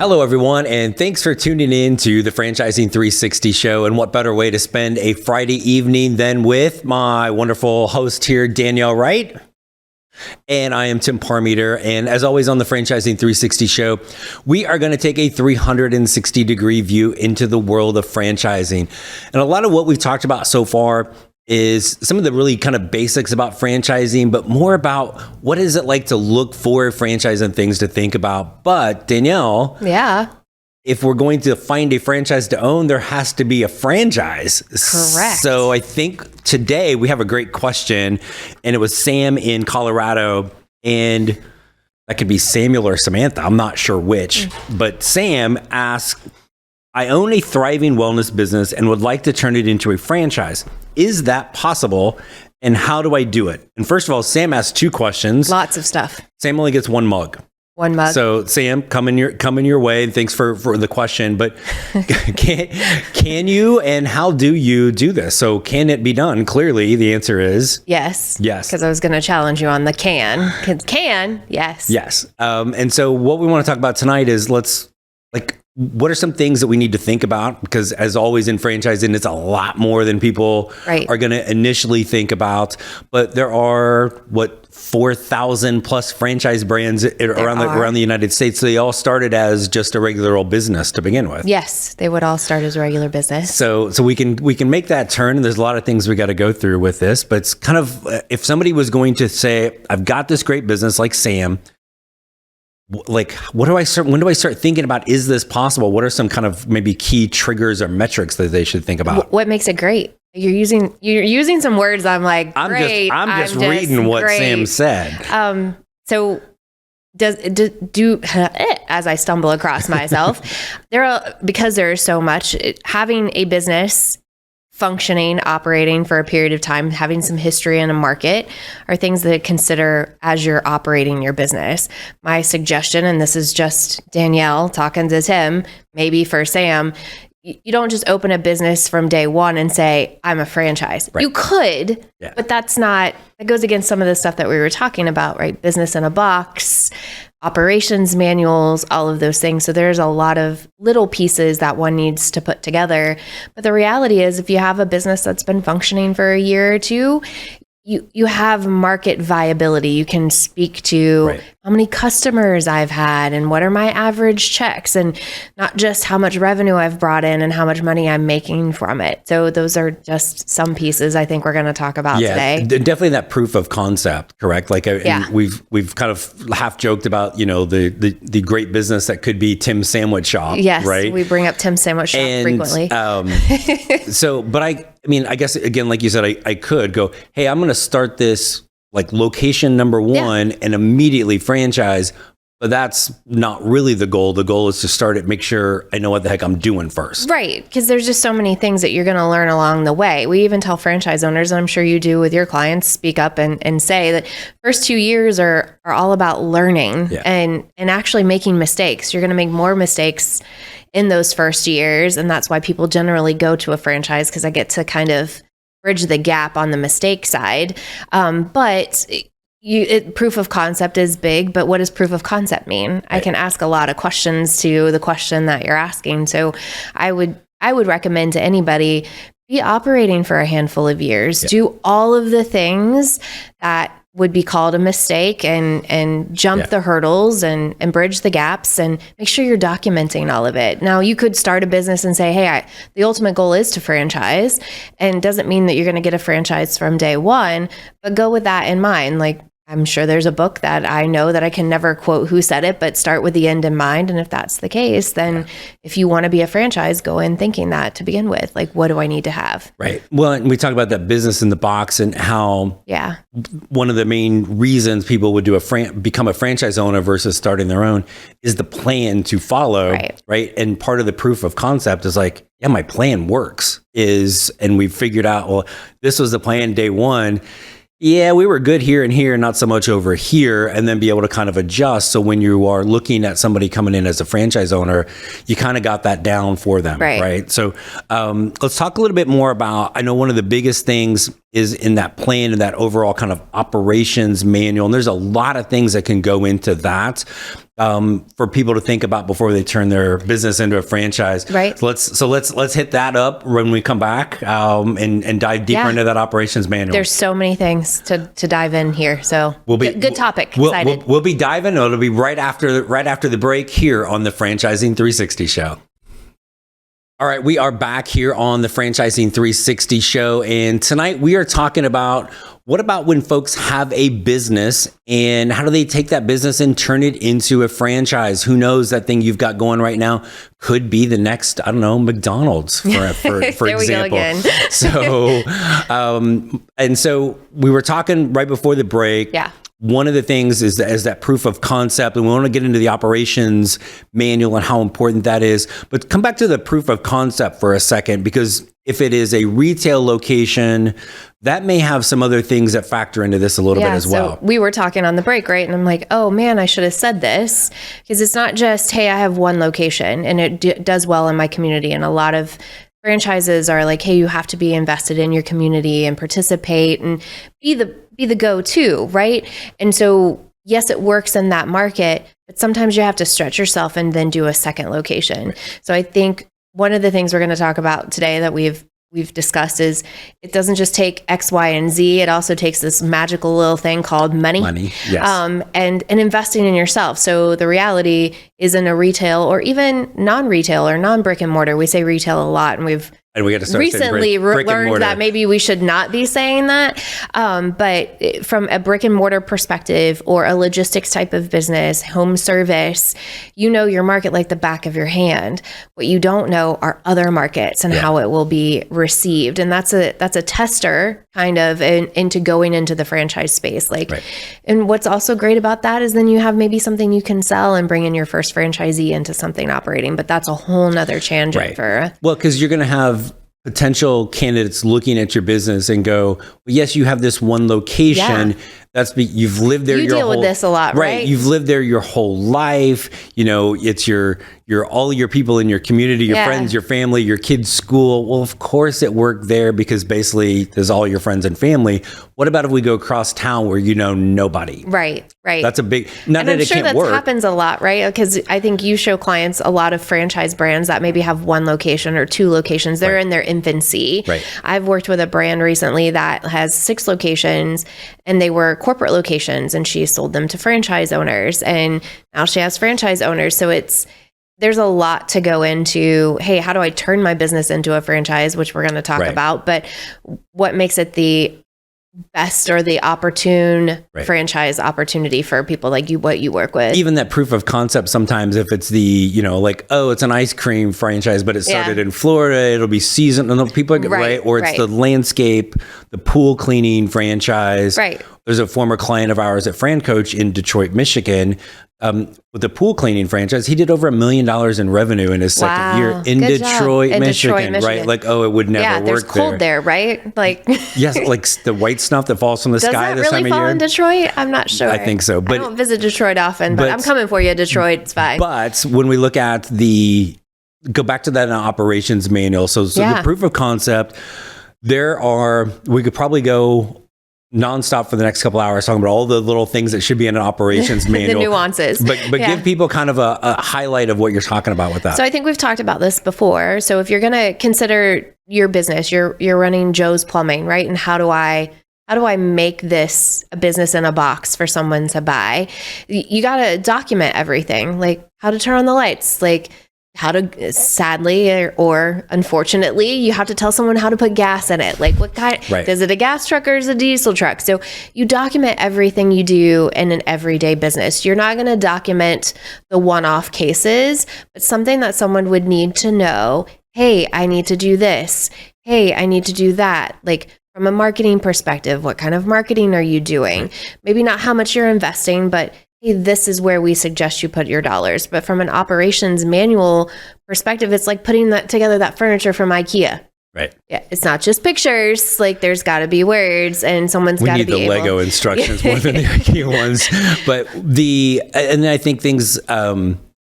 Hello, everyone, and thanks for tuning in to the Franchising 360 show. And what better way to spend a Friday evening than with my wonderful host here, Danielle Wright. And I am Tim Parmeter. And as always on the Franchising 360 show, we are going to take a 360-degree view into the world of franchising. And a lot of what we've talked about so far is some of the really kind of basics about franchising, but more about what is it like to look for franchise and things to think about. But Danielle, if we're going to find a franchise to own, there has to be a franchise. Correct. So I think today we have a great question, and it was Sam in Colorado, and that could be Samuel or Samantha. I'm not sure which, but Sam asked, I own a thriving wellness business and would like to turn it into a franchise. Is that possible? And how do I do it? And first of all, Sam asked two questions. Lots of stuff. Sam only gets one mug. One mug. So Sam, coming your way, and thanks for the question. But can you and how do you do this? So can it be done? Clearly, the answer is yes. Yes. Because I was going to challenge you on the can. Yes. Yes. And so what we want to talk about tonight is what are some things that we need to think about? Because as always in franchising, it's a lot more than people are going to initially think about. But there are 4,000 plus franchise brands around the United States. So they all started as just a regular old business to begin with. Yes, they would all start as a regular business. So we can make that turn. And there's a lot of things we got to go through with this. But it's kind of, if somebody was going to say, I've got this great business like Sam, like, when do I start thinking about, is this possible? What are some kind of maybe key triggers or metrics that they should think about? What makes it great? You're using some words. I'm like, great. I'm just reading what Sam said. So do as I stumble across myself, because there's so much, having a business functioning, operating for a period of time, having some history in a market are things that consider as you're operating your business. My suggestion, and this is just Danielle talking to Tim, maybe for Sam, you don't just open a business from day one and say, I'm a franchise. Right. You could, but that goes against some of the stuff that we were talking about, right? Business in a box, operations manuals, all of those things. So there's a lot of little pieces that one needs to put together. But the reality is, if you have a business that's been functioning for a year or two, you have market viability. You can speak to how many customers I've had and what are my average checks, and not just how much revenue I've brought in and how much money I'm making from it. So those are just some pieces I think we're going to talk about today. Definitely that proof of concept, correct? We've kind of half joked about, the great business that could be Tim's Sandwich Shop. Yes, right? We bring up Tim's Sandwich Shop frequently. But I guess, again, like you said, I could go, hey, I'm going to start this like location number one and immediately franchise. But that's not really the goal. The goal is to start it, make sure I know what the heck I'm doing first. Right. Because there's just so many things that you're going to learn along the way. We even tell franchise owners, and I'm sure you do with your clients, speak up and say that first 2 years are all about learning and actually making mistakes. You're going to make more mistakes in those first years. And that's why people generally go to a franchise, because I get to kind of bridge the gap on the mistake side. But proof of concept is big, but what does proof of concept mean? Right. I can ask a lot of questions to the question that you're asking. So I would recommend to anybody, be operating for a handful of years, do all of the things that would be called a mistake and jump the hurdles and bridge the gaps and make sure you're documenting all of it. Now, you could start a business and say, hey, the ultimate goal is to franchise, and doesn't mean that you're going to get a franchise from day one, but go with that in mind. Like, I'm sure there's a book that I know that I can never quote who said it, but start with the end in mind. And if that's the case, then if you want to be a franchise, go in thinking that to begin with. Like, what do I need to have? Right. Well, and we talk about that business in the box and how one of the main reasons people would become a franchise owner versus starting their own is the plan to follow. Right. And part of the proof of concept is like, yeah, my plan works and we've figured out, well, this was the plan day one. Yeah, we were good here and here, not so much over here, and then be able to kind of adjust. So when you are looking at somebody coming in as a franchise owner, you kind of got that down for them, right? So let's talk a little bit more about, I know one of the biggest things is in that plan and that overall kind of operations manual. And there's a lot of things that can go into that for people to think about before they turn their business into a franchise. Right. So let's hit that up when we come back and dive deeper into that operations manual. There's so many things to dive in here. So good topic. Excited. We'll be diving. It'll be right after the break here on the Franchising 360 show. All right, we are back here on the Franchising 360 show, and tonight we are talking about what about when folks have a business and how do they take that business and turn it into a franchise? Who knows, that thing you've got going right now could be the next, I don't know, McDonald's for there example. We go again. So we were talking right before the break. Yeah. One of the things is that proof of concept, and we want to get into the operations manual and how important that is. But come back to the proof of concept for a second, because if it is a retail location, that may have some other things that factor into this a little bit as well. So we were talking on the break, right? And I'm like, oh man, I should have said this, because it's not just, hey, I have one location and it does well in my community. And a lot of franchises are like, hey, you have to be invested in your community and participate and be the go-to, right? And so, yes, it works in that market, but sometimes you have to stretch yourself and then do a second location. So I think one of the things we're going to talk about today that we've discussed is it doesn't just take X, Y, and Z. It also takes this magical little thing called money. Yes. And investing in yourself. So the reality is in a retail or even non-retail or non-brick and mortar. We say retail a lot, and we got to start recently learned that maybe we should not be saying that. But from a brick and mortar perspective or a logistics type of business, home service, you know your market like the back of your hand. What you don't know are other markets and how it will be received. And that's a tester kind of into going into the franchise space. And what's also great about that is then you have maybe something you can sell and bring in your first franchisee into something operating. But that's a whole nother tangent Well, because you're going to have potential candidates looking at your business and go, well, yes, you have this one location. You've lived there. You deal with this a lot, right? You've lived there your whole life. You know, it's your all your people in your community, your friends, your family, your kids' school. Well, of course it worked there because basically there's all your friends and family. What about if we go across town where you know nobody? Right. That's a big, not that it can't work. I'm sure that happens a lot, right? Because I think you show clients a lot of franchise brands that maybe have one location or two locations. They're in their infancy. Right. I've worked with a brand recently that has 6 locations, and they were corporate locations, and she sold them to franchise owners, and now she has franchise owners. So there's a lot to go into, hey, how do I turn my business into a franchise, which we're going to talk about, but what makes it the best or the opportune franchise opportunity for people like you, what you work with. Even that proof of concept, sometimes if it's the, it's an ice cream franchise, but it started in Florida, it'll be seasonal. People are or it's the landscape, the pool cleaning franchise. Right. There's a former client of ours at Fran Coach in Detroit, Michigan. With the pool cleaning franchise, he did over $1 million in revenue in his second year in Detroit, Michigan, right? Like, it would never work there. There's cold there, right? Like, yes, like the white snuff that falls from the sky this time of year. Does that really fall in Detroit? I'm not sure. I think so. But I don't visit Detroit often, but I'm coming for you, Detroit. It's fine. But when we look at go back to that in operations manual. So the proof of concept, we could probably go nonstop for the next couple hours talking about all the little things that should be in an operations manual. The nuances. But give people kind of a highlight of what you're talking about with that. So I think we've talked about this before. So if you're going to consider your business, you're running Joe's Plumbing, right? And how do I make this a business in a box for someone to buy? You got to document everything, like how to turn on the lights, like how to, sadly or unfortunately, you have to tell someone how to put gas in it. Like what kind, is it a gas truck or is it a diesel truck? So you document everything you do in an everyday business. You're not going to document the one-off cases, but something that someone would need to know, hey, I need to do this. Hey, I need to do that. Like from a marketing perspective, what kind of marketing are you doing? Maybe not how much you're investing, but hey, this is where we suggest you put your dollars. But from an operations manual perspective, it's like putting together that furniture from IKEA. Right. Yeah. It's not just pictures. Like there's got to be words, and someone's got to be able. We need the Lego instructions more than the IKEA ones. But and I think things,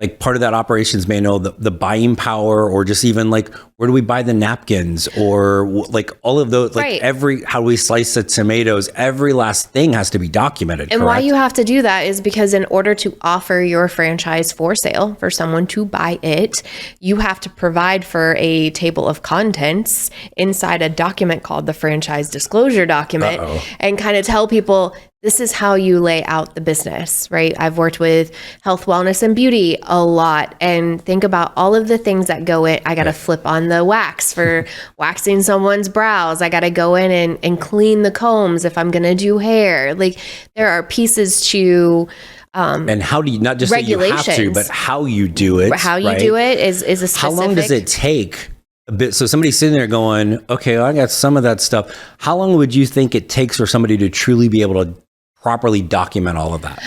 like part of that operations manual, the buying power, or just even like, where do we buy the napkins, or like all of those, like how we slice the tomatoes, every last thing has to be documented. And why you have to do that is because in order to offer your franchise for sale, for someone to buy it, you have to provide for a table of contents inside a document called the franchise disclosure document, and kind of tell people, this is how you lay out the business, right? I've worked with health, wellness, and beauty a lot, and think about all of the things that go in. I got to flip on the wax for waxing someone's brows. I got to go in and clean the combs if I'm going to do hair. Like, there are pieces to and how do you, not just that you have to, but how you do it. How you do it is a specific. How long does it take? A bit. So somebody's sitting there going, okay, well, I got some of that stuff. How long would you think it takes for somebody to truly be able to properly document all of that?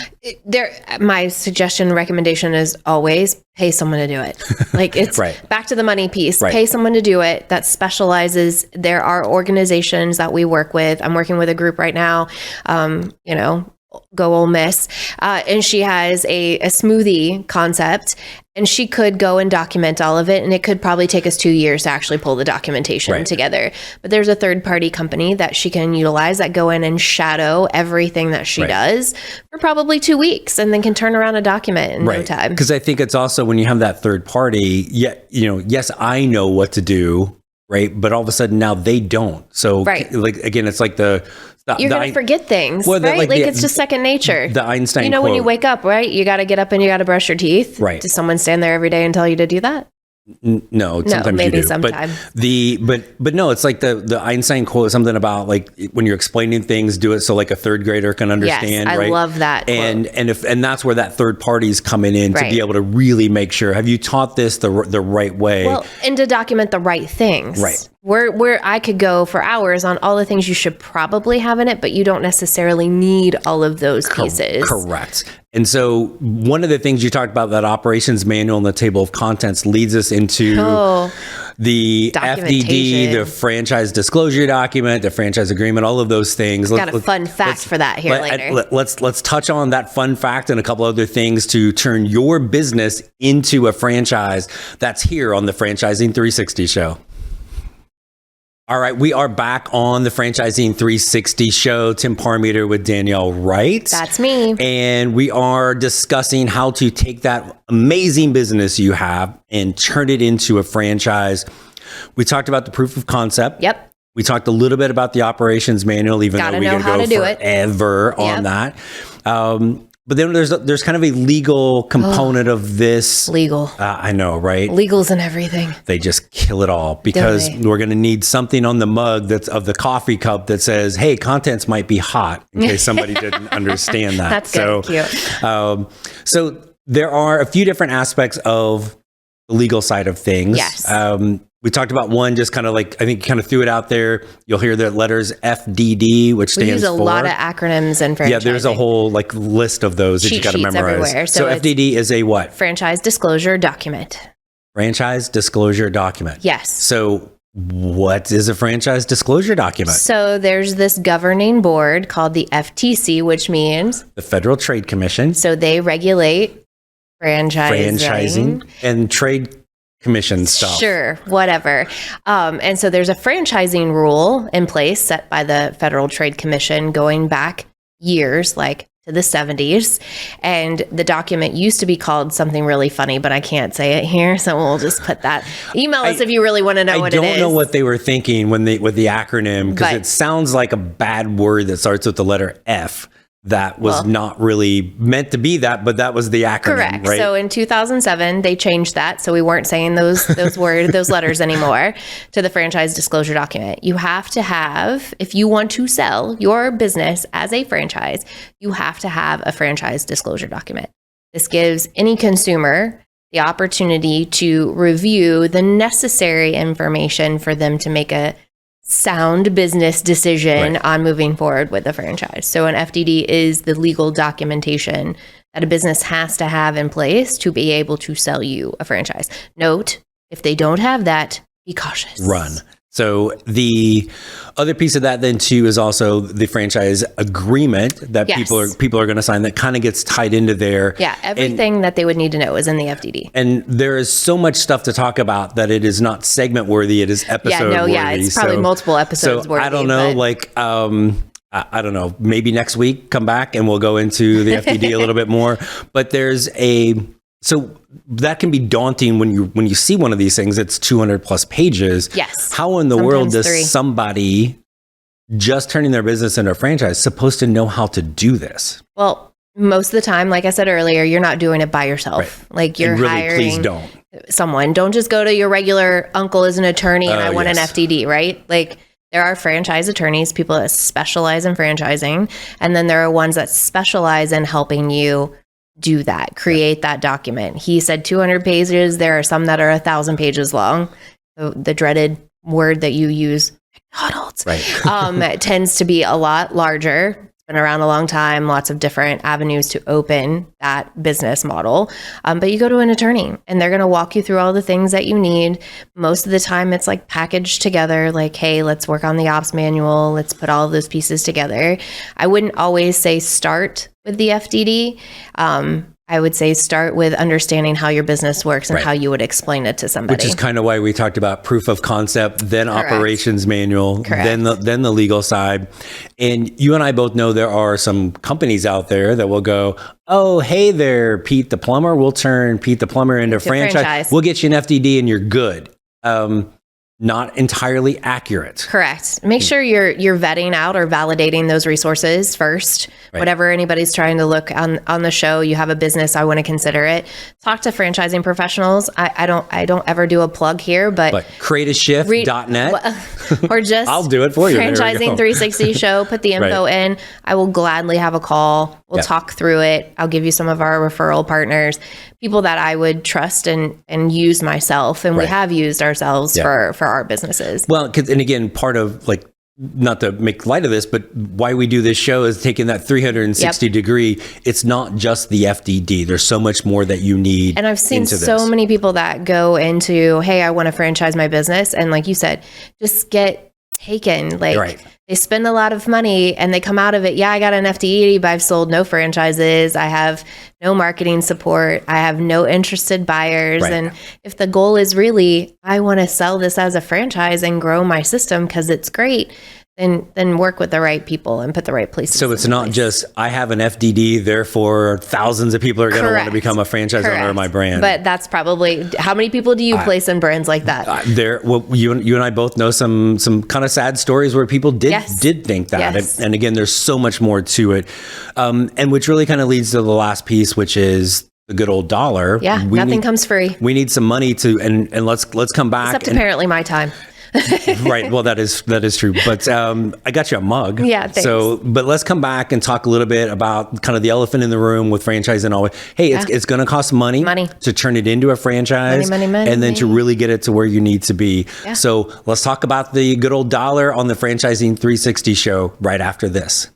My recommendation is always pay someone to do it. Like, it's back to the money piece. Pay someone to do it that specializes. There are organizations that we work with. I'm working with a group right now, Go Ole Miss. And she has a smoothie concept, and she could go and document all of it. And it could probably take us 2 years to actually pull the documentation together. But there's a third party company that she can utilize that go in and shadow everything that she does for probably 2 weeks, and then can turn around a document in no time. Because I think it's also, when you have that third party, yes, I know what to do, right? But all of a sudden now they don't. So like, again, it's like you're going to forget things, right? It's just second nature. The Einstein quote. When you wake up, right? You got to get up and you got to brush your teeth. Right. Does someone stand there every day and tell you to do that? No, sometimes maybe you do. sometime. But no, it's like the Einstein quote, something about like, when you're explaining things, do it so like a third grader can understand. Yes, I love that quote. And that's where that third party's coming in to be able to really make sure, have you taught this the right way? Well, and to document the right things. Right. Where I could go for hours on all the things you should probably have in it, but you don't necessarily need all of those pieces. Correct. And so one of the things you talked about, that operations manual and the table of contents, leads us into the FDD, the franchise disclosure document, the franchise agreement, all of those things. Got a fun fact for that here later. Let's touch on that fun fact and a couple other things to turn your business into a franchise. That's here on the Franchising 360 show. All right, we are back on the Franchising 360 show. Tim Parmeter with Danielle Wright. That's me. And we are discussing how to take that amazing business you have and turn it into a franchise. We talked about the proof of concept. Yep. We talked a little bit about the operations manual, even though we could go forever on that. But then there's kind of a legal component of this. Legal. I know, right? Legals and everything. They just kill it all, because we're going to need something on the mug that's of the coffee cup that says, hey, contents might be hot, in case somebody didn't understand that. That's cute. So there are a few different aspects of the legal side of things. Yes. We talked about one, just kind of like, I think you kind of threw it out there. You'll hear the letters FDD, which stands for. We use a lot of acronyms in franchising. Yeah, there's a whole like list of those that you got to memorize. Everywhere. So FDD is a what? Franchise disclosure document. Franchise disclosure document. Yes. So what is a franchise disclosure document? So there's this governing board called the FTC, which means the Federal Trade Commission. So they regulate franchising and trade commission stuff. Sure, whatever. And so there's a franchising rule in place set by the Federal Trade Commission going back years, like to the 70s. And the document used to be called something really funny, but I can't say it here. So we'll just put that. Email us if you really want to know what it is. I don't know what they were thinking with the acronym, because it sounds like a bad word that starts with the letter F. That was not really meant to be that, but that was the acronym. Correct. Right? So in 2007, they changed that. So we weren't saying those those letters anymore to the franchise disclosure document. You have to have, if you want to sell your business as a franchise, you have to have a franchise disclosure document. This gives any consumer the opportunity to review the necessary information for them to make a sound business decision on moving forward with the franchise. So an FDD is the legal documentation that a business has to have in place to be able to sell you a franchise. Note, if they don't have that, be cautious. Run. So the other piece of that then too is also the franchise agreement that people are going to sign that kind of gets tied into there. Yeah, everything that they would need to know is in the FDD. And there is so much stuff to talk about that it is not segment worthy, it is episode worthy. Yeah, it's probably multiple episodes worthy. I don't know, I don't know, maybe next week come back and we'll go into the FDD a little bit more. But so that can be daunting when you see one of these things. It's 200 plus pages. Yes. How in the world does somebody just turning their business into a franchise supposed to know how to do this? Well, most of the time, like I said earlier, you're not doing it by yourself. Right. Like you're really, hiring please don't. someone. Don't just go to your regular uncle is an attorney and I want an FDD, right? Like there are franchise attorneys, people that specialize in franchising, and then there are ones that specialize in helping you do that, create that document. He said 200 pages. There are some that are 1,000 pages long. The dreaded word that you use, McDonald's, right. Tends to be a lot larger. It's been around a long time, lots of different avenues to open that business model. But you go to an attorney and they're going to walk you through all the things that you need. Most of the time it's like packaged together, like, hey, let's work on the ops manual. Let's put all of those pieces together. I wouldn't always say start with the FDD. I would say start with understanding how your business works and how you would explain it to somebody. Which is kind of why we talked about proof of concept, then operations manual, then the legal side. And you and I both know there are some companies out there that will go, oh, hey there, Pete the plumber. We'll turn Pete the plumber into a franchise. We'll get you an FDD and you're good. Not entirely accurate. Correct. Make sure you're vetting out or validating those resources first. Right. Whatever anybody's trying to look on the show, you have a business, I want to consider it. Talk to franchising professionals. I don't ever do a plug here, but createashift.net or just I'll do it for you. Franchising 360 show, put the info in. I will gladly have a call. We'll talk through it. I'll give you some of our referral partners, people that I would trust and use myself. And we have used ourselves for our businesses. Well, and again, part of like, not to make light of this, but why we do this show is taking that 360 degree. It's not just the FDD. There's so much more that you need. And I've seen so many people that go into, hey, I want to franchise my business. And like you said, just get taken. Like they spend a lot of money and they come out of it. Yeah, I got an FDD, but I've sold no franchises. I have no marketing support. I have no interested buyers. And if the goal is really, I want to sell this as a franchise and grow my system because it's great, then work with the right people and put the right places. So it's not just, I have an FDD, therefore thousands of people are going to want to become a franchise owner of my brand. But that's probably, how many people do you place in brands like that? You and I both know some kind of sad stories where people did think that. And again, there's so much more to it. And which really kind of leads to the last piece, which is the good old dollar. Yeah, nothing comes free. We need some money to, and let's come back. Except apparently my time. Right. Well, that is true. But I got you a mug. Yeah. Thanks. So, but let's come back and talk a little bit about kind of the elephant in the room with franchising. Always, hey, it's going to cost money to turn it into a franchise, and then to really get it to where you need to be. Yeah. So let's talk about the good old dollar on the Franchising 360 show right after this.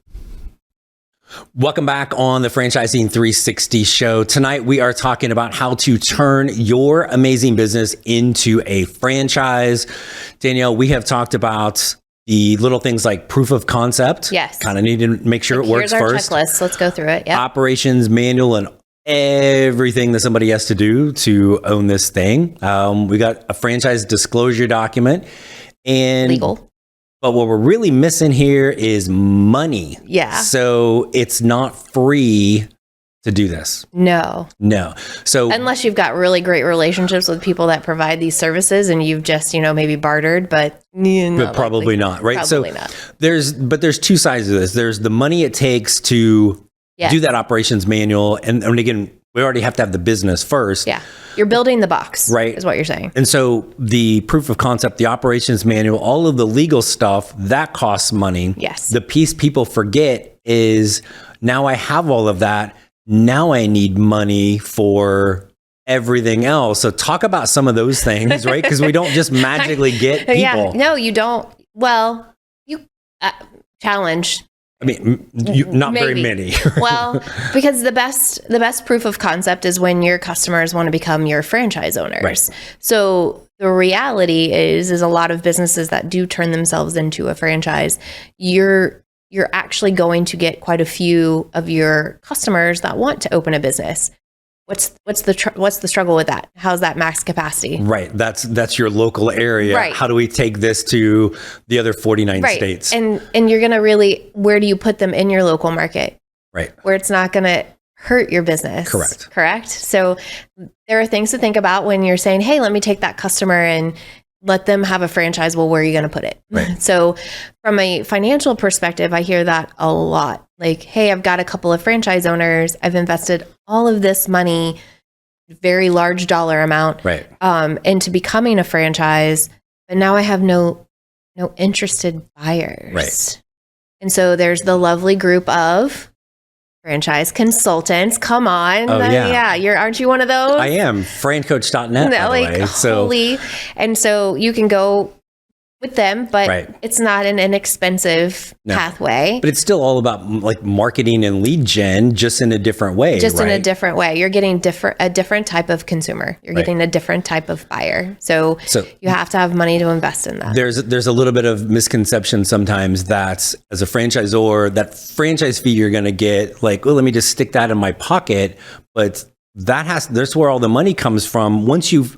Welcome back on the Franchising 360 show. Tonight, we are talking about how to turn your amazing business into a franchise. Danielle, we have talked about the little things like proof of concept. Yes. Kind of need to make sure it works first. Here's our checklist. Let's go through it. Yep. Operations manual and everything that somebody has to do to own this thing. We got a franchise disclosure document and legal. But what we're really missing here is money. Yeah. So it's not free to do this. No. So unless you've got really great relationships with people that provide these services and you've just, maybe bartered, but probably not, right? Probably not. There's two sides of this. There's the money it takes to do that operations manual. And again, we already have to have the business first. Yeah. You're building the box, right? Is what you're saying. And so the proof of concept, the operations manual, all of the legal stuff, that costs money. Yes. The piece people forget is now I have all of that. Now I need money for everything else. So talk about some of those things, right? Because we don't just magically get people. Yeah. No, you don't. Well, you challenge. I mean, not very many. Well, because the best proof of concept is when your customers want to become your franchise owners. Right. So the reality is a lot of businesses that do turn themselves into a franchise, you're actually going to get quite a few of your customers that want to open a business. What's the struggle with that? How's that max capacity? Right. That's your local area. Right. How do we take this to the other 49 states? And you're going to really, where do you put them in your local market? Right. Where it's not going to hurt your business. Correct. So there are things to think about when you're saying, hey, let me take that customer and let them have a franchise. Well, where are you going to put it? Right. So from a financial perspective, I hear that a lot. Like, hey, I've got a couple of franchise owners. I've invested all of this money, very large dollar amount, right, into becoming a franchise, but now I have no interested buyers. Right. And so there's the lovely group of franchise consultants. Come on. Oh, yeah. Aren't you one of those? I am. Francoach.net, No, by the way. Holy. And so you can go with them, but it's not an inexpensive pathway. But it's still all about like marketing and lead gen, just in a different way. Just in a different way. You're getting a different type of consumer. You're getting a different type of buyer. So you have to have money to invest in that. There's a little bit of misconception sometimes that as a franchisor, that franchise fee you're going to get, like, oh, let me just stick that in my pocket. But that's where all the money comes from. Once you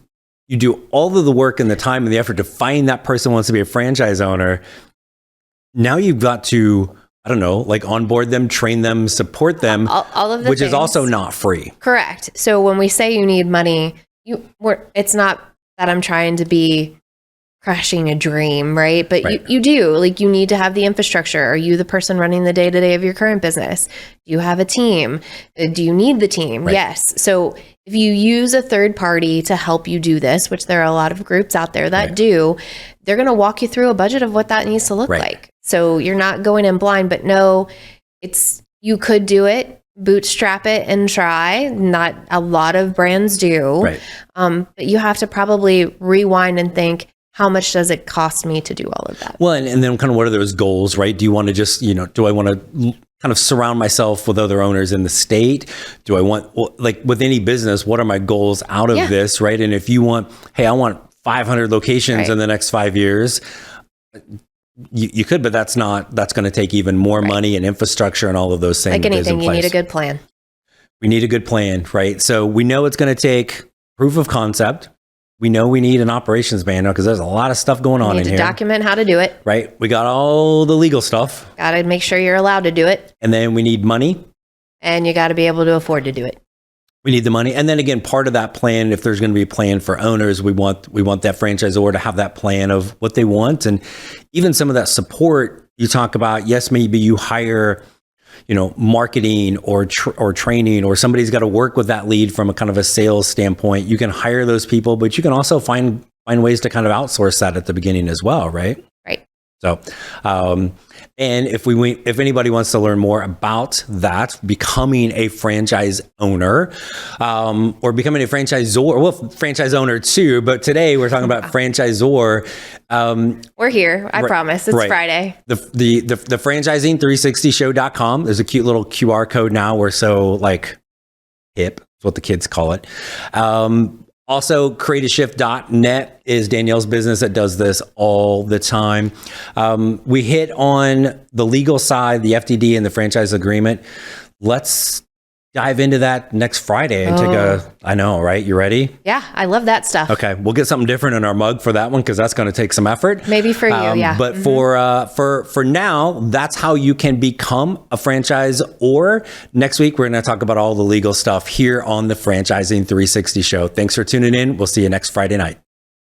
do all of the work and the time and the effort to find that person who wants to be a franchise owner. Now you've got to, I don't know, like onboard them, train them, support them, all of the which things. is also not free. Correct. So when we say you need money, it's not that I'm trying to be crushing a dream, right? But you do, like, you need to have the infrastructure. Are you the person running the day-to-day of your current business? Do you have a team? Do you need the team? Right. Yes. So if you use a third party to help you do this, which there are a lot of groups out there that do, they're going to walk you through a budget of what that needs to look like. So you're not going in blind, but no, you could do it, bootstrap it and try. Not a lot of brands do. Right. But you have to probably rewind and think, how much does it cost me to do all of that? Well, and then kind of what are those goals, right? Do you want to just, do I want to kind of surround myself with other owners in the state? Do I want, like with any business, what are my goals out of this, right? And if you want, hey, I want 500 locations in the next 5 years, you could, but that's going to take even more money and infrastructure and all of those things. Like anything, you need a good plan. We need a good plan, right? So we know it's going to take proof of concept. We know we need an operations manual because there's a lot of stuff going on in here. Document how to do it. Right. We got all the legal stuff. Got to make sure you're allowed to do it. And then we need money. And you got to be able to afford to do it. We need the money. And then again, part of that plan, if there's going to be a plan for owners, we want that franchisor to have that plan of what they want. And even some of that support you talk about, yes, maybe you hire marketing or training, or somebody's got to work with that lead from a kind of a sales standpoint. You can hire those people, but you can also find ways to kind of outsource that at the beginning as well, right? Right. So, and if anybody wants to learn more about that, becoming a franchise owner, or becoming a franchisor, well, franchise owner too, but today we're talking about franchisor. We're here. I promise. It's Friday. The franchising360show.com. There's a cute little QR code now. We're so like hip. That's what the kids call it. Also, creativeshift.net is Danielle's business that does this all the time. We hit on the legal side, the FDD and the franchise agreement. Let's dive into that next Friday and I know, right? You ready? Yeah, I love that stuff. Okay, we'll get something different in our mug for that one because that's going to take some effort. Maybe for you, yeah. But for now, that's how you can become a franchise. Or next week, we're going to talk about all the legal stuff here on the Franchising 360 show. Thanks for tuning in. We'll see you next Friday night.